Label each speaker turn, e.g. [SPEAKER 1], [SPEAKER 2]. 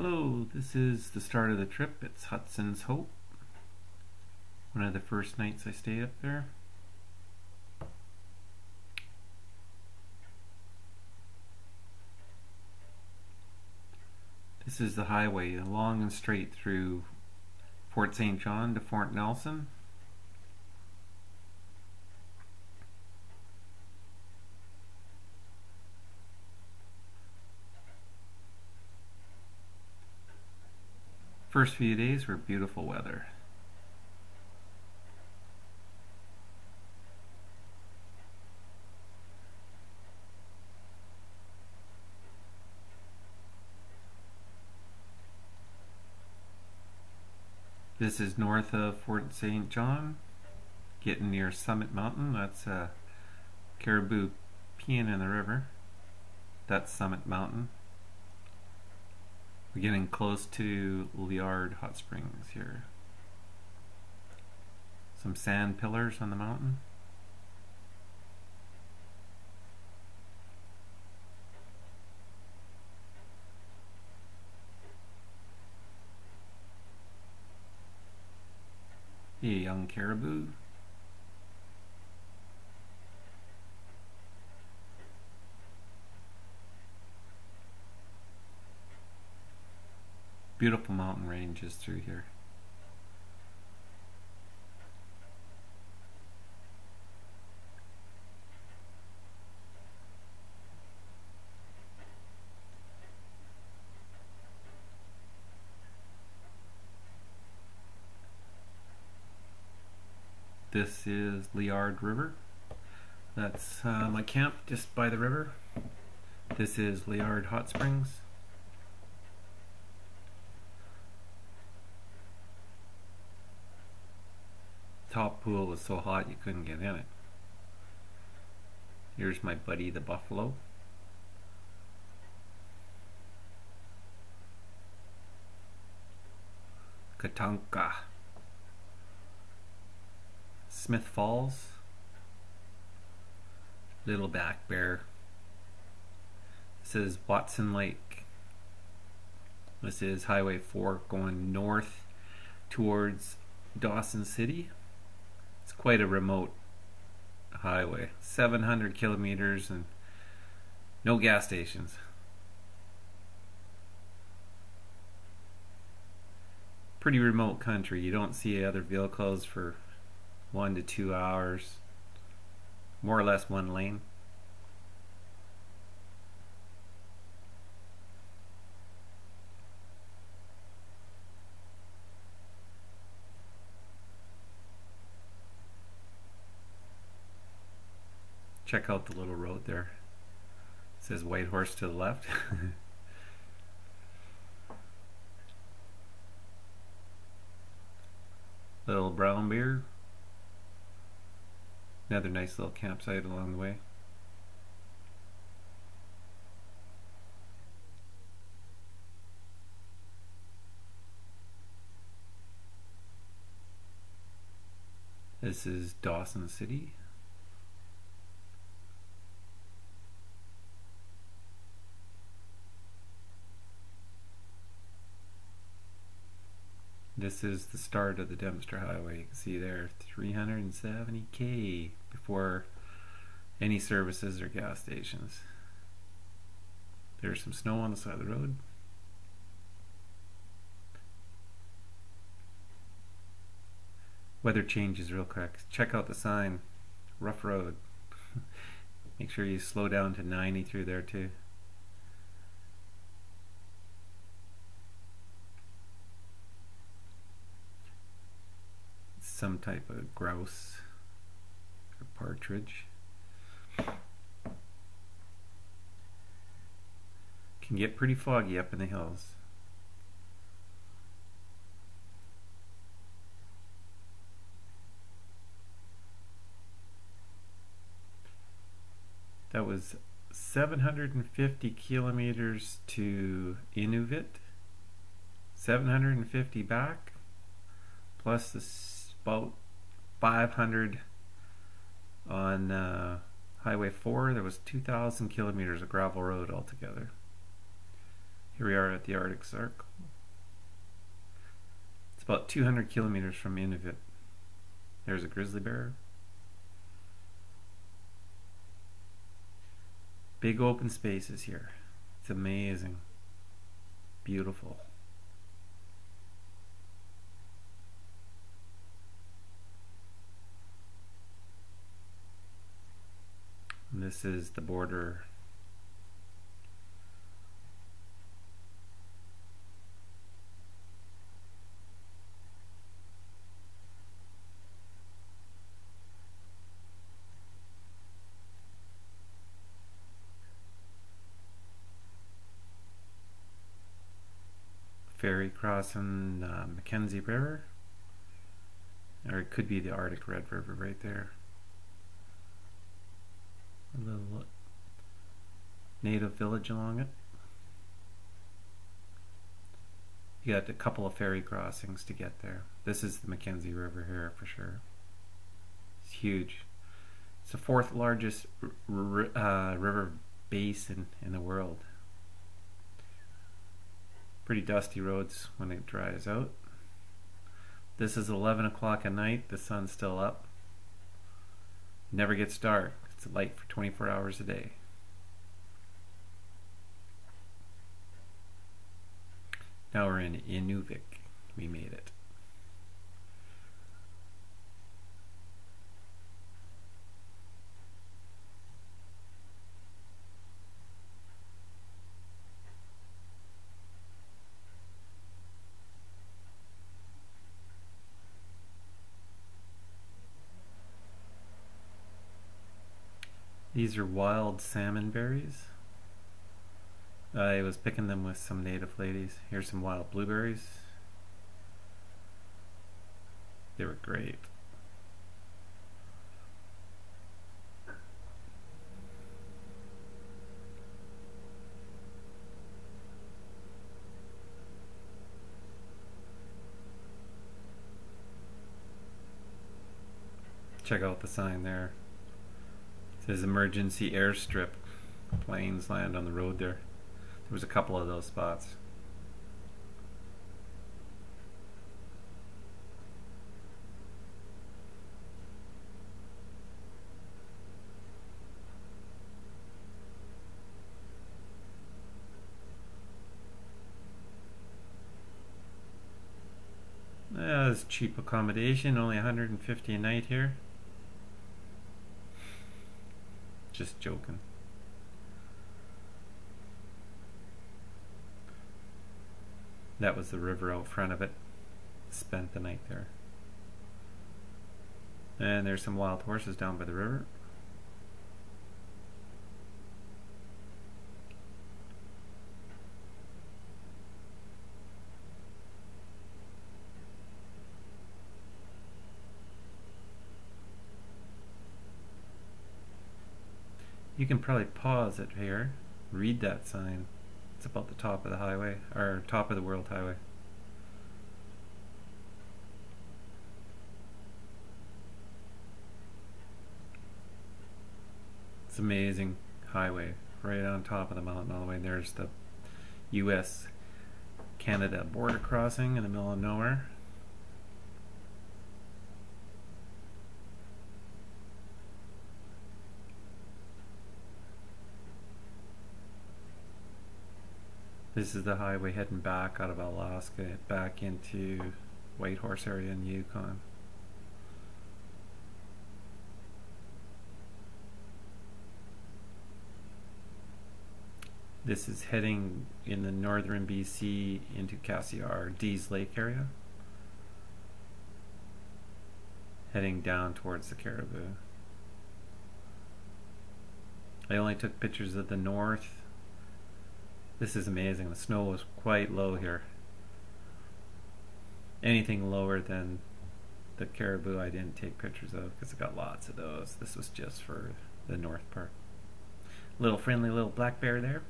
[SPEAKER 1] Hello, this is the start of the trip. It's Hudson's Hope. One of the first nights I stayed up there. This is the highway, long and straight through Fort St. John to Fort Nelson. First few days were beautiful weather. This is north of Fort St. John, getting near Summit Mountain. That's caribou peeing in the river. That's Summit Mountain. We're getting close to Liard Hot Springs here. Some sand pillars on the mountain. A young caribou. Beautiful mountain ranges through here. This is Liard River. That's my camp just by the river. This is Liard Hot Springs. Top pool was so hot you couldn't get in it. Here's my buddy the buffalo. Katanka. Smith Falls. Little Back Bear. This is Watson Lake. This is Highway 4 going north towards Dawson City. It's quite a remote highway. 700 kilometers and no gas stations. Pretty remote country. You don't see other vehicles for 1 to 2 hours. More or less one lane. Check out the little road there. It says White Horse to the left. Little brown bear. Another nice little campsite along the way. This is Dawson City. This is the start of the Dempster Highway. You can see there 370k before any services or gas stations. There's some snow on the side of the road. Weather changes real quick. Check out the sign. Rough road. Make sure you slow down to 90 through there too. Some type of grouse or partridge. Can get pretty foggy up in the hills. That was 750 kilometers to Inuvik, 750 back, plus the about 500 on Highway 4. There was 2,000 kilometers of gravel road altogether. Here we are at the Arctic Circle. It's about 200 kilometers from Inuvik. There's a grizzly bear. Big open spaces here. It's amazing. Beautiful. And this is the border. Ferry crossing Mckenzie River, or it could be the Arctic Red River right there. A little native village along it. You got a couple of ferry crossings to get there. This is the Mckenzie River here for sure. It's huge. It's the fourth largest river basin in the world. Pretty dusty roads when it dries out. This is 11 o'clock at night. The sun's still up. It never gets dark. It's light for 24 hours a day. Now we're in Inuvik. We made it. These are wild salmon berries. I was picking them with some native ladies. Here's some wild blueberries. They were great. Check out the sign there. It says emergency airstrip. Planes land on the road there. There was a couple of those spots. It's cheap accommodation, only $150 a night here. Just joking. That was the river out front of it. Spent the night there. And there's some wild horses down by the river. You can probably pause it here, read that sign. It's about the top of the highway, or top of the world highway. It's an amazing highway, right on top of the mountain all the way. There's the US-Canada border crossing in the middle of nowhere. This is the highway heading back out of Alaska, back into Whitehorse area in Yukon. This is heading in the northern BC into Cassiar, Dease Lake area. Heading down towards the Caribou. I only took pictures of the north. This is amazing. The snow was quite low here. Anything lower than the Caribou I didn't take pictures of because I got lots of those. This was just for the north part. Little friendly little black bear there.